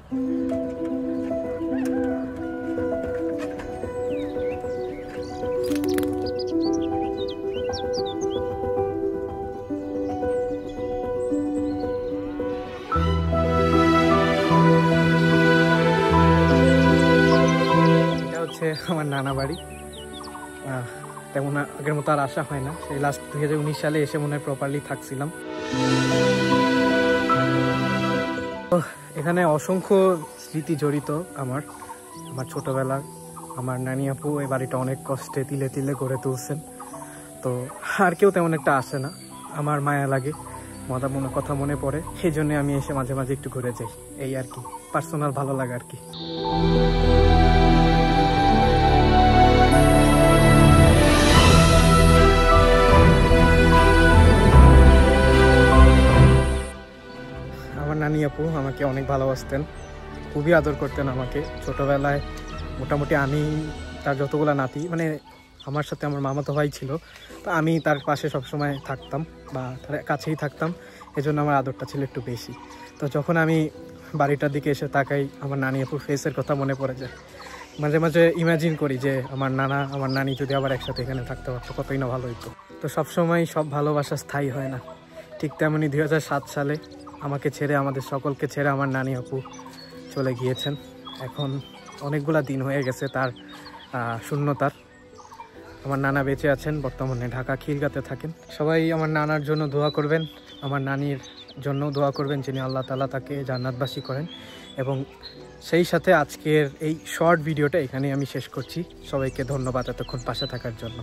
আমার নানা বাড়ি। তেমন আগের মতো আর আসা হয় না, সেই লাস্ট 2019 সালে এসে মনে হয় প্রপারলি থাকছিলাম। তো এখানে অসংখ্য স্মৃতি জড়িত আমার ছোটবেলার। আমার নানি আপু এই বাড়িটা অনেক কষ্টে তিলে তিলে গড়ে তুলছেন। তো আর কেউ তেমন একটা আসে না, আমার মায়া লাগে, মনে কথা মনে পড়ে, সেই জন্য আমি এসে মাঝে মাঝে একটু ঘুরে যাই, এই আর কি, পার্সোনাল ভালো লাগে আর কি। আমার নানি আপু আমাকে অনেক ভালোবাসতেন, খুবই আদর করতেন আমাকে। ছোটোবেলায় মোটামুটি আমি তার যতগুলো নাতি, মানে আমার সাথে আমার মামাতো ভাই ছিল, তো আমি তার পাশে সবসময় থাকতাম বা তার কাছেই থাকতাম, এজন্য আমার আদরটা ছিল একটু বেশি। তো যখন আমি বাড়িটার দিকে এসে তাকাই, আমার নানি আপুর ফেসের কথা মনে পড়ে যায়। মাঝে মাঝে ইমাজিন করি যে আমার নানা আমার নানি যদি আবার একসাথে এখানে থাকতে পারতো কতই না ভালো হতো। তো সবসময় সব ভালোবাসা স্থায়ী হয় না, ঠিক তেমনই 2007 সালে আমাকে ছেড়ে, আমাদের সকলকে ছেড়ে আমার নানি আপু চলে গিয়েছেন। এখন অনেকগুলা দিন হয়ে গেছে তার শূন্যতার। আমার নানা বেঁচে আছেন, বর্তমানে ঢাকা খিলগাঁতে থাকেন। সবাই আমার নানার জন্য দোয়া করবেন, আমার নানির জন্য দোয়া করবেন, যিনি আল্লাহ তাআলা তাকে জান্নাতবাসী করেন। এবং সেই সাথে আজকের এই শর্ট ভিডিওটা এখানেই আমি শেষ করছি। সবাইকে ধন্যবাদ এতক্ষণ পাশে থাকার জন্য।